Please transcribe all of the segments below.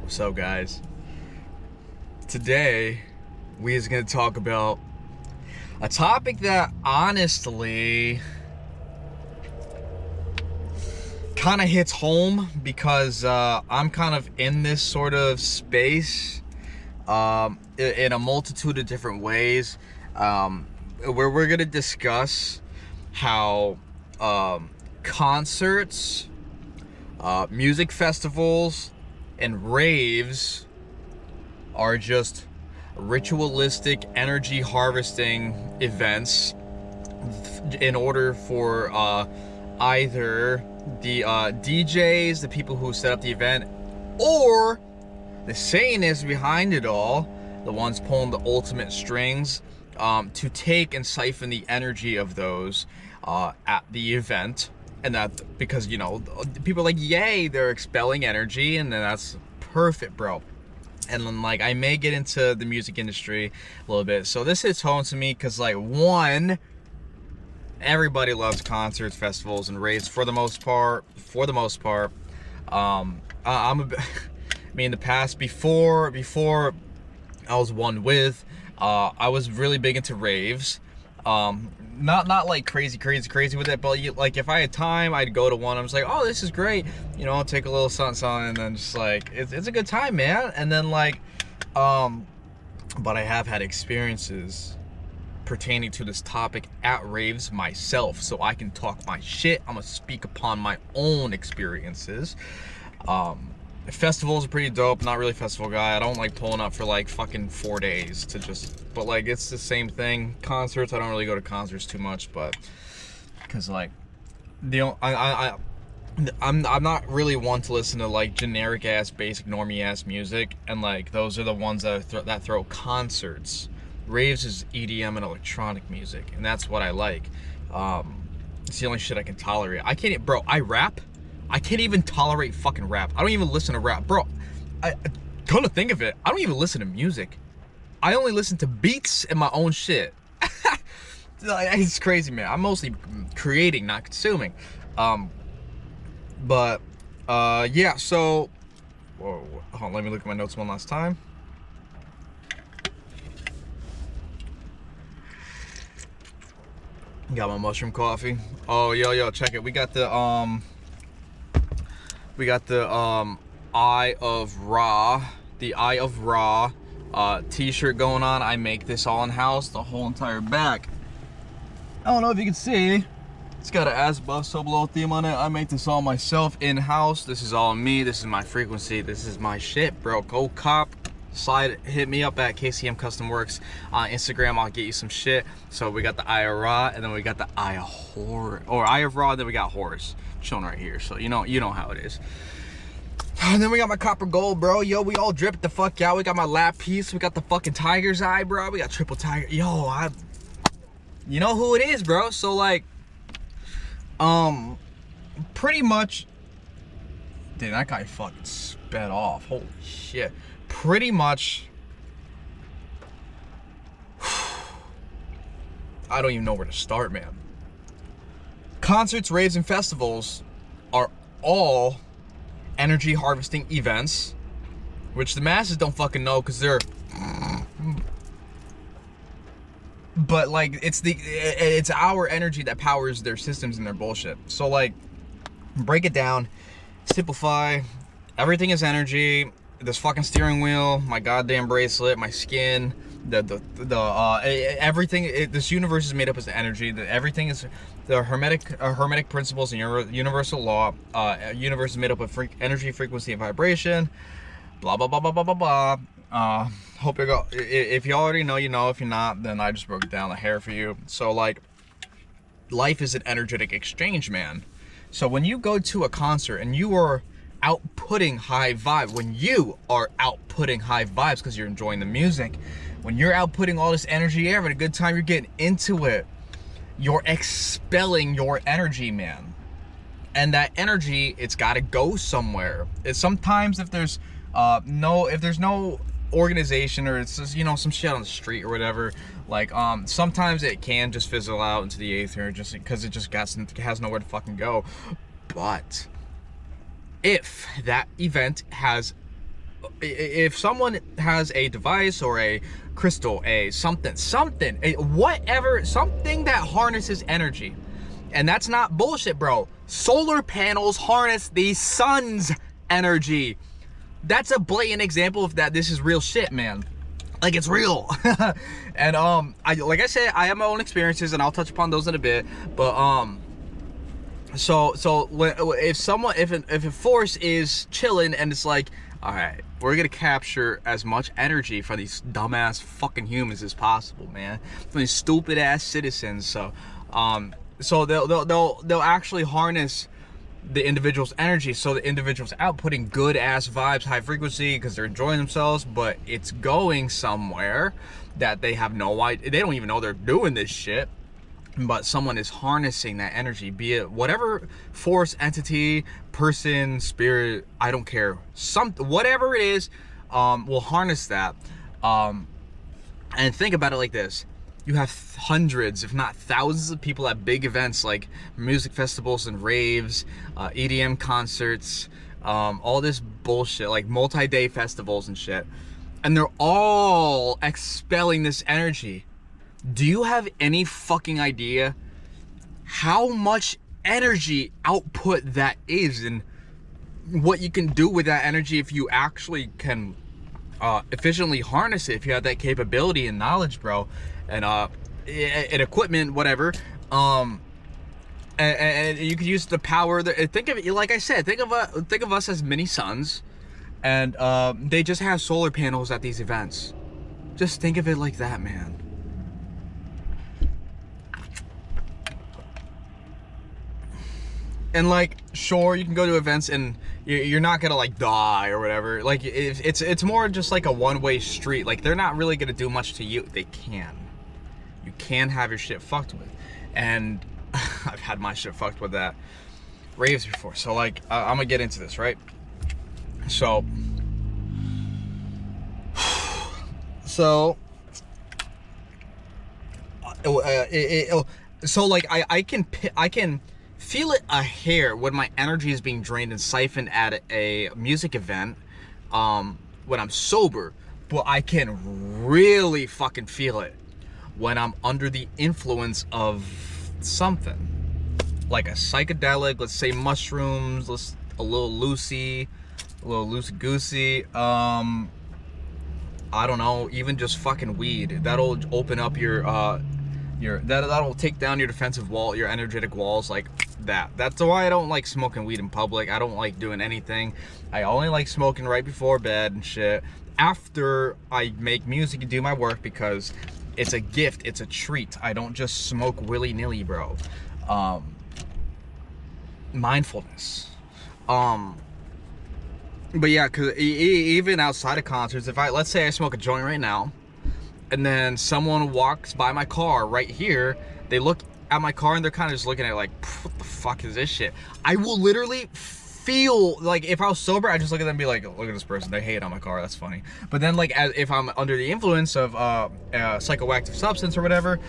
So guys, today we is going to talk about a topic that honestly kind of hits home because I'm kind of in this sort of space in a multitude of different ways, where we're going to discuss how concerts, music festivals, and raves are just ritualistic energy harvesting events in order for either the DJs, the people who set up the event, or the Satanists behind it all, the ones pulling the ultimate strings, to take and siphon the energy of those at the event. And that because, you know, people are like, yay, they're expelling energy, and then that's perfect, bro. And then, like, I may get into the music industry a little bit, so this hits home to me because, like, one, everybody loves concerts, festivals, and raves for the most part. I'm a I mean, in the past, before I was one with, I was really big into raves. Not like crazy with it, but like if I had time, I'd go to one. I was like, oh, this is great, you know, I'll take a little something, and then just like it's a good time, man. And then like but I have had experiences pertaining to this topic at raves myself, so I can talk my shit. I'm gonna speak upon my own experiences. Festivals are pretty dope. Not really a festival guy. I don't like pulling up for like fucking 4 days to just, but like it's the same thing. Concerts, I don't really go to concerts too much, but because like I'm not really one to listen to like generic ass, basic normie ass music, and like those are the ones that throw concerts. Raves is EDM and electronic music, and that's what I like. It's the only shit I can tolerate. I can't, bro. I rap. I can't even tolerate fucking rap. I don't even listen to rap, bro. Come to think of it, I don't even listen to music. I only listen to beats and my own shit. It's crazy, man. I'm mostly creating, not consuming. But yeah. So, whoa, hold on, let me look at my notes one last time. Got my mushroom coffee. Oh, yo, check it. We got the Eye of Ra, t-shirt going on. I make this all in house, the whole entire back. I don't know if you can see, it's got an as above so below theme on it. I make this all myself in house. This is all me. This is my frequency. This is my shit, bro. Go cop. Hit me up at KCM Custom Works on Instagram. I'll get you some shit. So we got the Eye of Ra, and then we got the Eye of Horror, or Eye of Ra, and then we got Horus shown right here. So you know how it is. And then we got my copper gold, bro. Yo, we all drip the fuck out. We got my lap piece. We got the fucking tiger's eye, bro. We got triple tiger. Yo, you know who it is, bro. So like, pretty much. Dude, that guy fucking sped off. Holy shit. Pretty much. I don't even know where to start, man. Concerts, raves, and festivals are all energy harvesting events, which the masses don't fucking know because they're, but like it's our energy that powers their systems and their bullshit. So like, break it down, simplify. Everything is energy. This fucking steering wheel, my goddamn bracelet, my skin, everything. This universe is made up of energy. Everything is the hermetic principles and universal law. Universe is made up of energy, frequency, and vibration. Blah blah blah blah blah blah blah. Hope you go. If you already know, you know. If you're not, then I just broke it down a hair for you. So like, life is an energetic exchange, man. So when you go to a concert and you are outputting high vibe, when you are outputting high vibes because you're enjoying the music, when you're outputting all this energy, you're having a good time, you're getting into it, you're expelling your energy, man. And that energy, it's got to go somewhere. It's sometimes if there's no organization, or it's just, you know, some shit on the street or whatever, like sometimes it can just fizzle out into the aether just because it just has nowhere to fucking go. But if that event has if someone has a device or a crystal, a something, whatever, something that harnesses energy, and that's not bullshit, bro. Solar panels harness the sun's energy. That's a blatant example of that. This is real shit, man. Like, it's real. And like I said, I have my own experiences, and I'll touch upon those in a bit. But so if a force is chilling and it's like, all right, we're gonna capture as much energy from these dumbass fucking humans as possible, man, from these stupid ass citizens. So they'll actually harness the individual's energy, so the individual's outputting good ass vibes, high frequency, because they're enjoying themselves, but it's going somewhere that they have no idea. They don't even know they're doing this shit, but someone is harnessing that energy, be it whatever force, entity, person, spirit, I don't care, whatever it is, will harness that. And think about it like this: you have hundreds, if not thousands of people at big events like music festivals and raves, EDM concerts, all this bullshit, like multi-day festivals and shit. And they're all expelling this energy. Do you have any fucking idea how much energy output that is, and what you can do with that energy if you actually can efficiently harness it, if you have that capability and knowledge, bro, and equipment, whatever, and you can use the power that, think of it, like I said, think of us as mini suns, and they just have solar panels at these events. Just think of it like that, man. And like, sure, you can go to events and you're not gonna like die or whatever. Like, it's more just like a one-way street. Like, they're not really gonna do much to you. They can. You can have your shit fucked with, and I've had my shit fucked with that raves before. So like, I'm gonna get into this, right? So so like, I can feel it a hair when my energy is being drained and siphoned at a music event, when I'm sober, but I can really fucking feel it when I'm under the influence of something like a psychedelic, let's say mushrooms, a little loosey goosey, I don't know, even just fucking weed. That'll open up that'll take down your defensive wall, your energetic walls, like that. That's why I don't like smoking weed in public. I don't like doing anything. I only like smoking right before bed and shit, after I make music and do my work, because it's a gift, it's a treat. I don't just smoke willy-nilly, bro. Mindfulness. But yeah, because even outside of concerts, if let's say I smoke a joint right now, and then someone walks by my car right here, they look at my car and they're kind of just looking at it like, what the fuck is this shit? I will literally feel like, if I was sober, I just look at them and be like, look at this person, they hate on my car, that's funny. But then like, if I'm under the influence of psychoactive substance or whatever,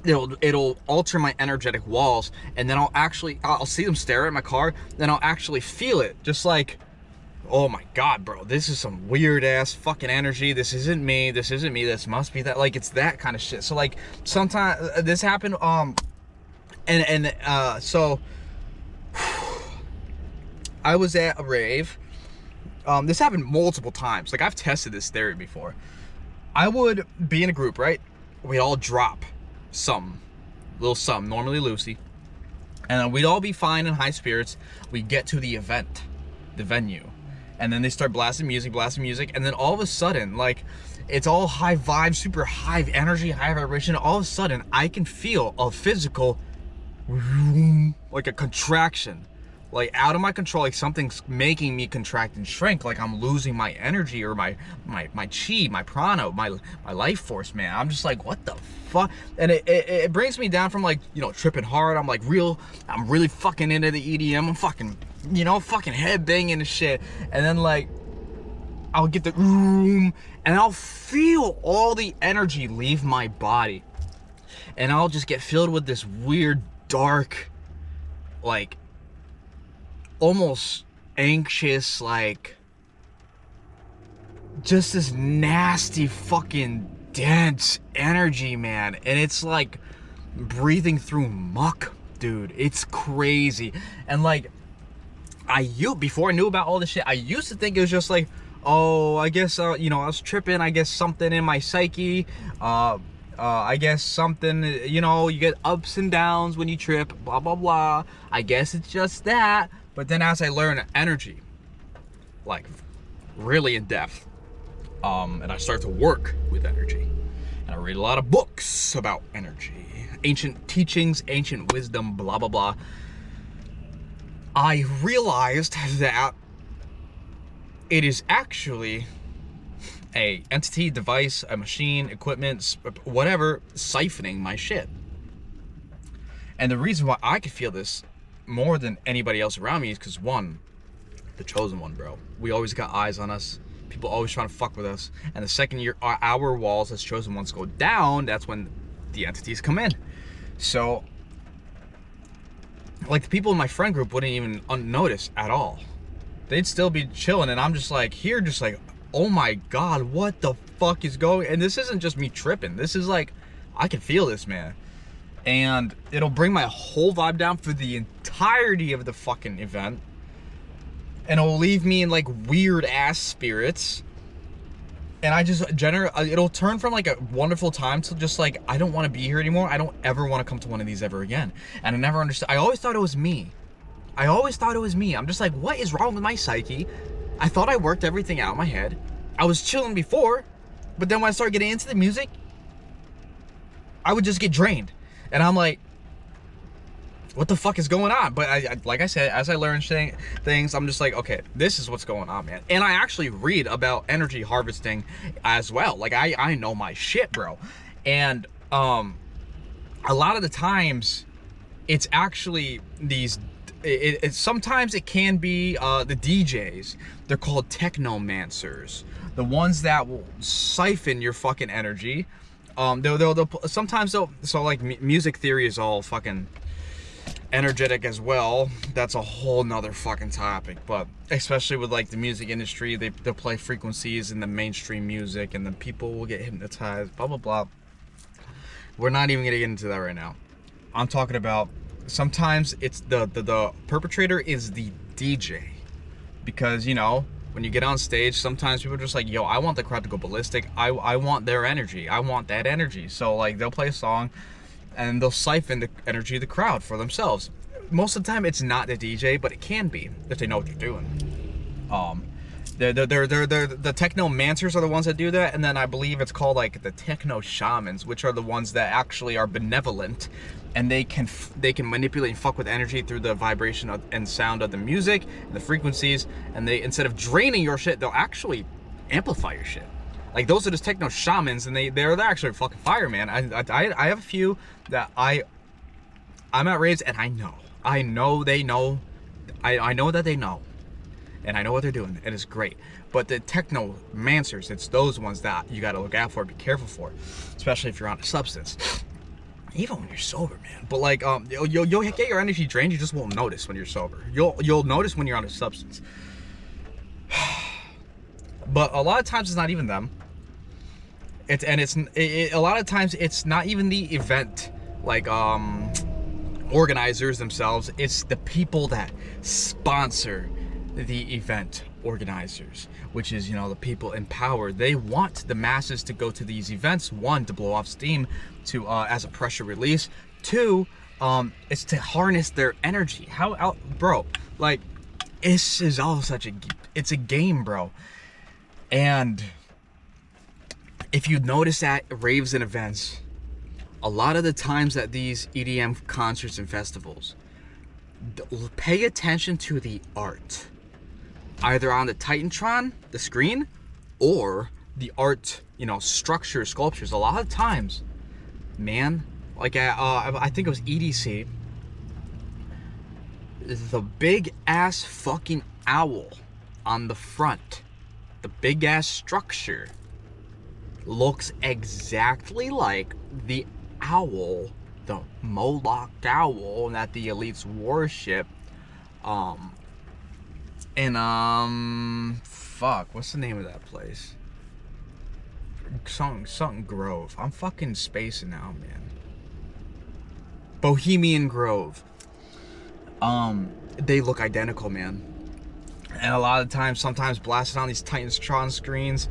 it'll alter my energetic walls, and then I'll see them stare at my car, then I'll actually feel it, just like, oh my god, bro, this is some weird ass fucking energy. This isn't me. This must be that. Like, it's that kind of shit. So like, sometimes this happened. So I was at a rave. This happened multiple times. Like, I've tested this theory before. I would be in a group, right? We'd all drop some little something, normally loosey, and then we'd all be fine in high spirits. We get to the event, the venue, and then they start blasting music, and then all of a sudden, like, it's all high vibe, super high energy, high vibration. All of a sudden, I can feel a physical, like a contraction, like out of my control, like something's making me contract and shrink, like I'm losing my energy, or my chi, my prana, my life force, man. I'm just like, what the fuck? And it brings me down from, like, you know, tripping hard. I'm really fucking into the EDM. I'm fucking, you know, fucking head banging and shit. And then like, I'll get the and I'll feel all the energy leave my body, and I'll just get filled with this weird, dark, like, almost anxious, like, just this nasty fucking dense energy, man. And it's like breathing through muck, dude. It's crazy. And like, before I knew about all this shit, I used to think it was just like, oh, I guess, you know, I was tripping. I guess something in my psyche. I guess something, you know, you get ups and downs when you trip, blah, blah, blah. I guess it's just that. But then as I learn energy, like really in depth, and I start to work with energy, and I read a lot of books about energy, ancient teachings, ancient wisdom, blah, blah, blah. I realized that it is actually a entity, device, a machine, equipment, whatever, siphoning my shit. And the reason why I could feel this more than anybody else around me is because, one, the chosen one, bro. We always got eyes on us. People always trying to fuck with us. And the second our walls as chosen ones go down, that's when the entities come in. So, like, the people in my friend group wouldn't even notice at all. They'd still be chilling, and I'm just like, here, just like, oh my God, what the fuck is going? And this isn't just me tripping. This is like, I can feel this, man. And it'll bring my whole vibe down for the entirety of the fucking event. And it'll leave me in like weird ass spirits. And I just it'll turn from like a wonderful time to just like, I don't want to be here anymore. I don't ever want to come to one of these ever again. And I never understood. I always thought it was me. I'm just like, what is wrong with my psyche? I thought I worked everything out in my head. I was chilling before, but then when I started getting into the music, I would just get drained. And I'm like, what the fuck is going on? But I like I said, as I learn things, I'm just like, okay, this is what's going on, man. And I actually read about energy harvesting as well. Like, I know my shit, bro. And a lot of the times, it's actually these... sometimes it can be the DJs. They're called technomancers, the ones that will siphon your fucking energy. Sometimes they'll, so like music theory is all fucking energetic as well. That's a whole nother fucking topic. But especially with like the music industry, they'll play frequencies in the mainstream music, and then people will get hypnotized, blah blah blah. We're not even gonna get into that right now. I'm talking about, sometimes it's the perpetrator is the DJ, because, you know, when you get on stage, sometimes people are just like, yo, I want the crowd to go ballistic. I want their energy. I want that energy. So like, they'll play a song and they'll siphon the energy of the crowd for themselves. Most of the time it's not the DJ, but it can be if they know what they're doing. The technomancers are the ones that do that, and then I believe it's called like the technoshamans, which are the ones that actually are benevolent, and they can manipulate and fuck with energy through the vibration and sound of the music and the frequencies, and they, instead of draining your shit, they'll actually amplify your shit. Like, those are just technoshamans, and they're actually fucking fire, man. I have a few that I'm at raves, and I know they know, I know that they know. And I know what they're doing. It is great. But the technomancers, it's those ones that you got to look out for, be careful for, especially if you're on a substance. Even when you're sober, man. But like, you'll get your energy drained. You just won't notice when you're sober. You'll notice when you're on a substance. But a lot of times it's not even them. A lot of times it's not even the event, like organizers themselves. It's the people that sponsor the event organizers, which is, you know, the people in power. They want the masses to go to these events. One, to blow off steam, to as a pressure release. Two, it's to harness their energy. Bro, like, this is all it's a game, bro. And if you notice at raves and events, a lot of the times at these EDM concerts and festivals, pay attention to the art. Either on the Titantron, the screen, or the art, you know, structures, sculptures. A lot of times, man, like I think it was EDC, the big ass fucking owl on the front, the big ass structure, looks exactly like the owl, the Moloch owl that the elites worship. And fuck, what's the name of that place? something Grove. I'm fucking spacing now, man. Bohemian Grove. They look identical, man. And a lot of times, sometimes blasted on these Titantron screens,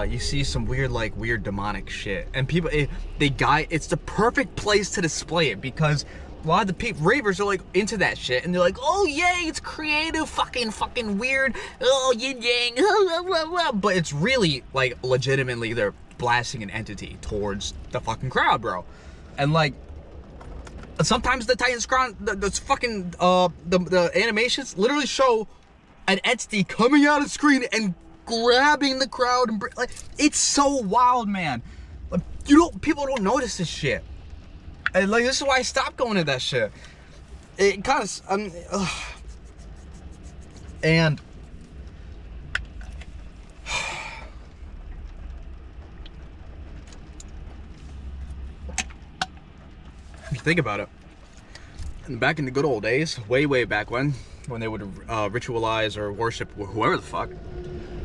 you see some weird demonic shit. And people, it's the perfect place to display it, because a lot of the people, ravers are like into that shit, and they're like, oh yay, it's creative, fucking weird, oh yin yang, blah, blah, blah. But it's really like legitimately they're blasting an entity towards the fucking crowd, bro. And like, sometimes the Titantron, the animations literally show an entity coming out of the screen and grabbing the crowd, and like, it's so wild, man. Like, people don't notice this shit. And like, this is why I stopped going to that shit. It kind of, and if you think about it, back in the good old days, way back when they would ritualize or worship whoever the fuck,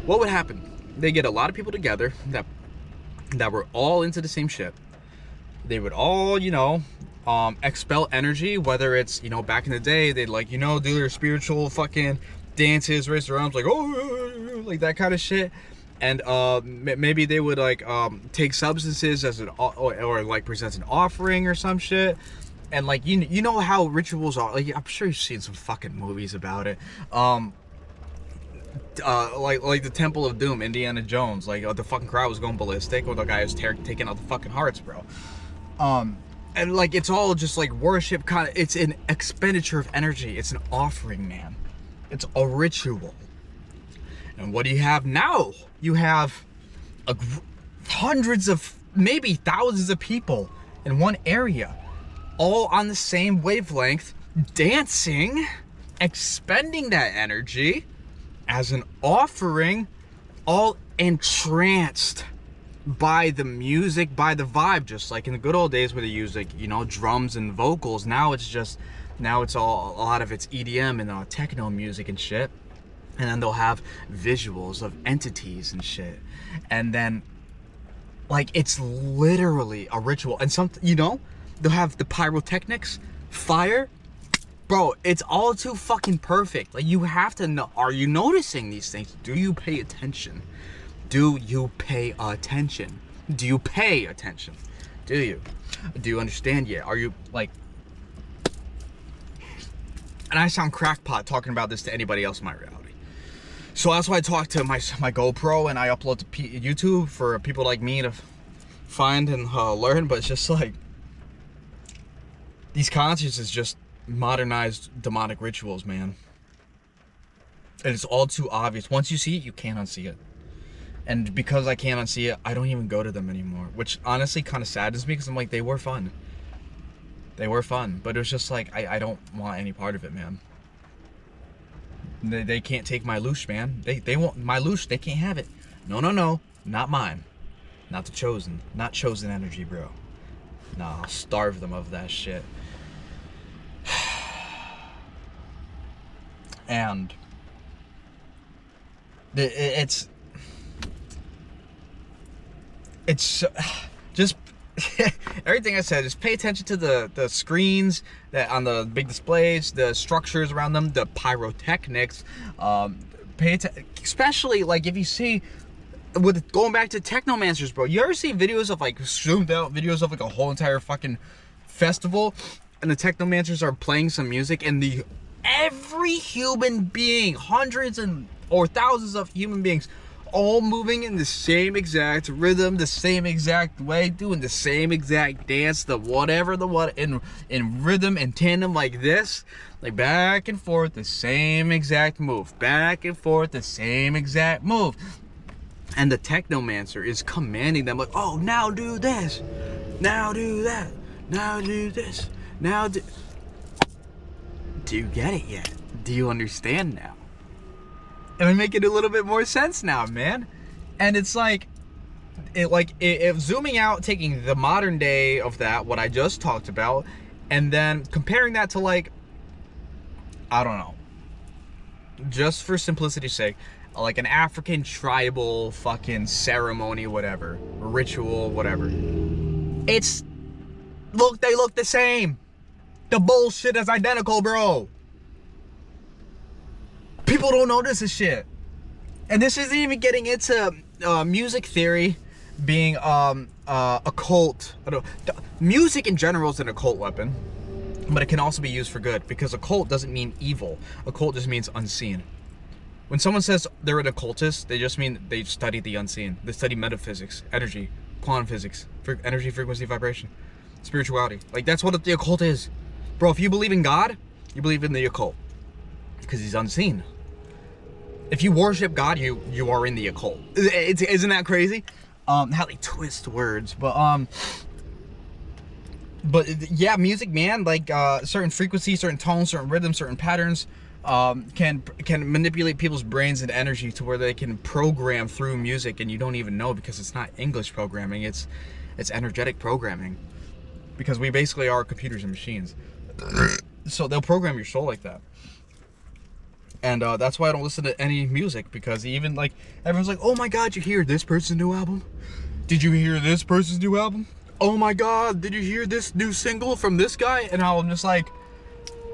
what would happen? They get a lot of people together that were all into the same shit. They would all, expel energy, whether it's, back in the day, they'd like, do their spiritual fucking dances, raise their arms, like, oh, like that kind of shit. And maybe they would like take substances as or like present an offering or some shit. And like, you know how rituals are, like, I'm sure you've seen some fucking movies about it. Like the Temple of Doom, Indiana Jones, like the fucking crowd was going ballistic, or the guy was taking out the fucking hearts, bro. And like, it's all just like worship, kind of, it's an expenditure of energy, it's an offering, man. It's a ritual. And what do you have now? You have hundreds of, maybe thousands of people in one area, all on the same wavelength, dancing, expending that energy as an offering, all entranced by the music, by the vibe, just like in the good old days where they used, like, drums and vocals. Now it's all, a lot of it's EDM and techno music and shit. And then they'll have visuals of entities and shit. And then, like, it's literally a ritual. And they'll have the pyrotechnics, fire. Bro, it's all too fucking perfect. Like, you have to know, are you noticing these things? Do you pay attention? Do you pay attention? Do you pay attention? Do you? Do you understand yet? Are you, like... And I sound crackpot talking about this to anybody else in my reality. So that's why I talk to my GoPro, and I upload to YouTube for people like me to find and learn. But it's just like, these concerts is just modernized demonic rituals, man. And it's all too obvious. Once you see it, you can't unsee it. And because I can't unsee it, I don't even go to them anymore. Which honestly kind of saddens me, because I'm like, they were fun. They were fun. But it was just like, I don't want any part of it, man. They can't take my loosh, man. They want my loosh. They can't have it. No. Not mine. Not the chosen. Not chosen energy, bro. Nah, I'll starve them of that shit. And it's just everything I said. Just pay attention to the screens that on the big displays, the structures around them, the pyrotechnics. Especially like if you see, with going back to technomancers, bro. You ever see videos of like zoomed out videos of like a whole entire fucking festival, and the technomancers are playing some music, and every human being, hundreds or thousands of human beings, all moving in the same exact rhythm, the same exact way, doing the same exact dance, in rhythm and tandem like this, like back and forth, the same exact move, back and forth, the same exact move. And the technomancer is commanding them like, oh, now do this, now do that, now do this, now do... Do you get it yet? Do you understand now? Am I making a little bit more sense now, man? And it's like, if zooming out, taking the modern day of that, what I just talked about, and then comparing that to like, I don't know, just for simplicity's sake, like an African tribal fucking ceremony, whatever, ritual, whatever. They look the same. The bullshit is identical, bro. People don't notice this shit. And this isn't even getting into music theory being occult. Music in general is an occult weapon, but it can also be used for good, because occult doesn't mean evil. Occult just means unseen. When someone says they're an occultist, they just mean they study the unseen. They study metaphysics, energy, quantum physics, energy, frequency, vibration, spirituality. Like, that's what the occult is. Bro, if you believe in God, you believe in the occult, because he's unseen. If you worship God, you are in the occult. Isn't that crazy? How they twist words, but yeah, music, man, like certain frequencies, certain tones, certain rhythms, certain patterns can manipulate people's brains and energy to where they can program through music, and you don't even know, because it's not English programming, it's energetic programming, because we basically are computers and machines. So they'll program your soul like that. And that's why I don't listen to any music, because even like everyone's like, oh my god, you hear this person's new album? Did you hear this person's new album? Oh my god, did you hear this new single from this guy? And I'm just like,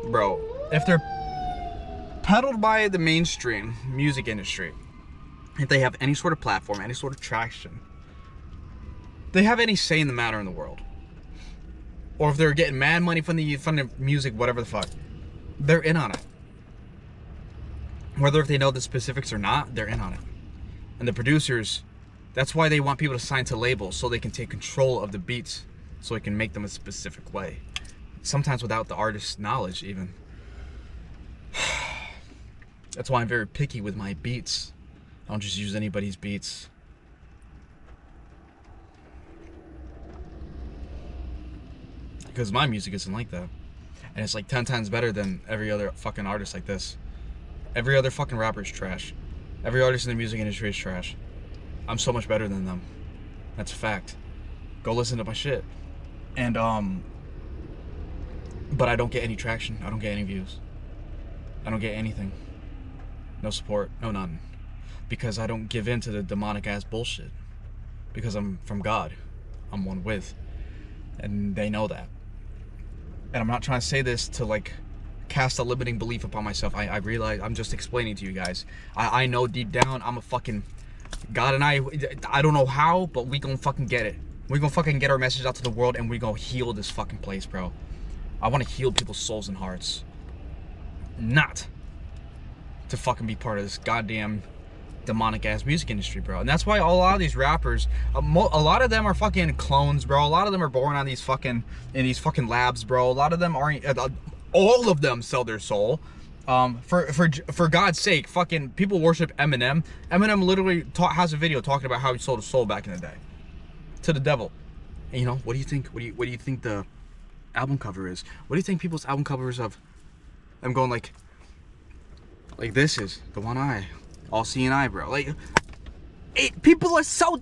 bro, if they're peddled by the mainstream music industry, if they have any sort of platform, any sort of traction, they have any say in the matter in the world, or if they're getting mad money from the music, whatever the fuck, they're in on it. Whether if they know the specifics or not, they're in on it. And the producers, that's why they want people to sign to labels, so they can take control of the beats, so they can make them a specific way. Sometimes without the artist's knowledge even. That's why I'm very picky with my beats. I don't just use anybody's beats. Because my music isn't like that. And it's like 10 times better than every other fucking artist like this. Every other fucking rapper is trash. Every artist in the music industry is trash. I'm so much better than them. That's a fact. Go listen to my shit. And but I don't get any traction. I don't get any views. I don't get anything. No support. No none. Because I don't give in to the demonic ass bullshit. Because I'm from God. I'm one with. And they know that. And I'm not trying to say this to like cast a limiting belief upon myself. I realize I'm just explaining to you guys. I know deep down I'm a fucking God, and I don't know how, but we gonna fucking get it. We gonna fucking get our message out to the world, and we gonna heal this fucking place, bro. I want to heal people's souls and hearts, not to fucking be part of this goddamn demonic ass music industry, bro. And that's why a lot of these rappers, a lot of them are fucking clones, bro. A lot of them are born on these fucking labs, bro. A lot of them aren't. All of them sell their soul. For God's sake, fucking people worship Eminem. Eminem literally has a video talking about how he sold his soul back in the day to the devil. And you know, what do you think? What do you think the album cover is? What do you think people's album covers of them going like this is the one eye, all seeing eye, bro? Like, people are so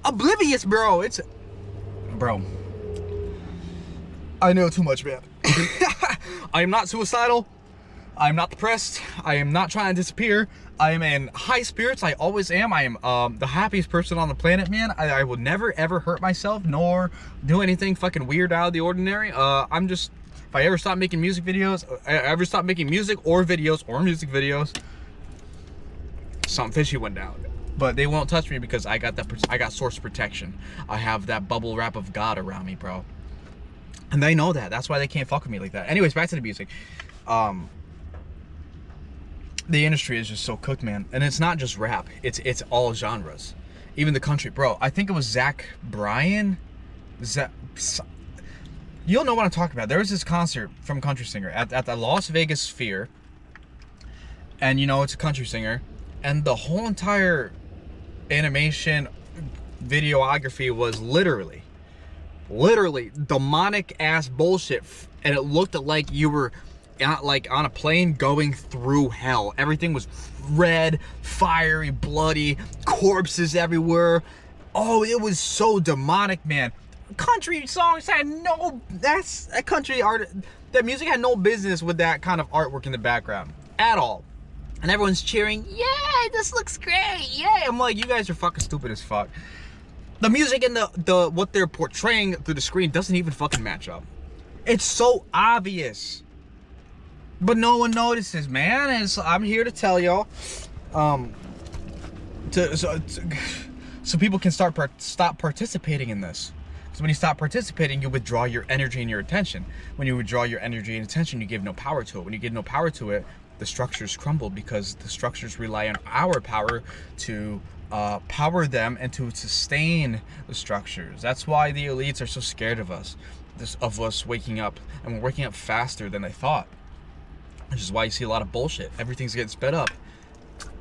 oblivious, bro. Bro, I know too much, man. I am not suicidal. I am not depressed. I am not trying to disappear. I am in high spirits. I always am. I am the happiest person on the planet, man. I will never ever hurt myself nor do anything fucking weird out of the ordinary. I'm just, if I ever stop making music videos, or videos or music videos, something fishy went down. But they won't touch me because I got source protection. I have that bubble wrap of God around me, bro. And they know that. That's why they can't fuck with me like that. Anyways, back to the music. The industry is just so cooked, man. And it's not just rap. It's all genres. Even the country. Bro, I think it was Zach Bryan. You'll know what I'm talking about. There was this concert from a country singer at the Las Vegas Sphere. And, you know, it's a country singer. And the whole entire animation, videography was literally demonic ass bullshit, and it looked like you were on a plane going through hell. Everything was red, fiery, bloody, corpses everywhere. Oh, it was so demonic, man. Country songs had that music had no business with that kind of artwork in the background at all. And everyone's cheering, yay, this looks great, yay. I'm like, you guys are fucking stupid as fuck. The music and the what they're portraying through the screen doesn't even fucking match up. It's so obvious. But no one notices, man. And so I'm here to tell y'all, so people can stop participating in this. So when you stop participating, you withdraw your energy and your attention. When you withdraw your energy and attention, you give no power to it. When you give no power to it, the structures crumble, because the structures rely on our power to power them and to sustain the structures. That's why the elites are so scared of us, waking up, and we're waking up faster than they thought. Which is why you see a lot of bullshit. Everything's getting sped up.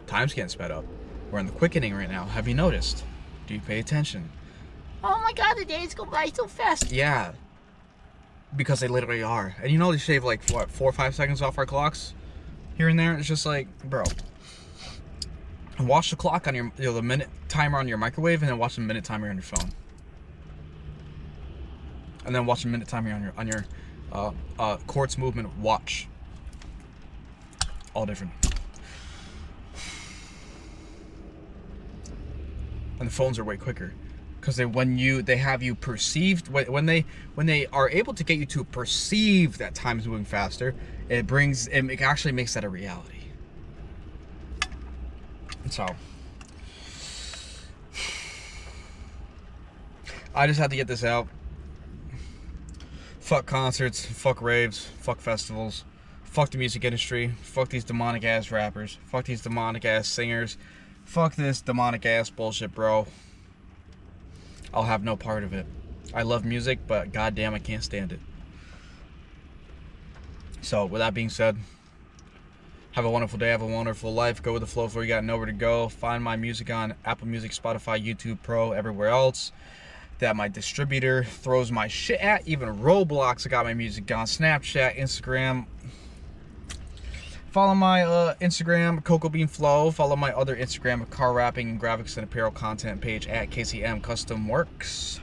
Time's getting sped up. We're in the quickening right now. Have you noticed? Do you pay attention? Oh my god, the days go by so fast. Yeah. Because they literally are. And you know they shave like, what, 4 or 5 seconds off our clocks? Here and there. It's just like, bro. Watch the clock on your, the minute timer on your microwave, and then watch the minute timer on your phone. And then watch the minute timer on your quartz movement watch. All different. And the phones are way quicker, because they have you perceived, when they are able to get you to perceive that time is moving faster, it actually makes that a reality. And so I just had to get this out. Fuck concerts, fuck raves, fuck festivals, fuck the music industry, fuck these demonic ass rappers, fuck these demonic ass singers, fuck this demonic ass bullshit, bro. I'll have no part of it. I love music, but goddamn, I can't stand it. So with that being said, have a wonderful day, have a wonderful life, go with the flow before you got nowhere to go. Find my music on Apple Music, Spotify, YouTube Pro, everywhere else that my distributor throws my shit at. Even Roblox, I got my music on Snapchat, Instagram. Follow my Instagram, Cocoa Bean Flow. Follow my other Instagram, car wrapping and graphics and apparel content page at KCM Custom Works.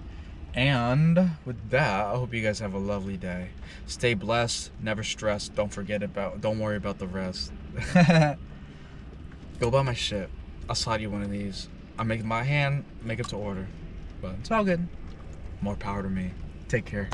And with that, I hope you guys have a lovely day. Stay blessed, never stress. Don't worry about the rest. Go buy my shit. I'll slide you one of these. I make my hand, make it to order. But it's all good. More power to me. Take care.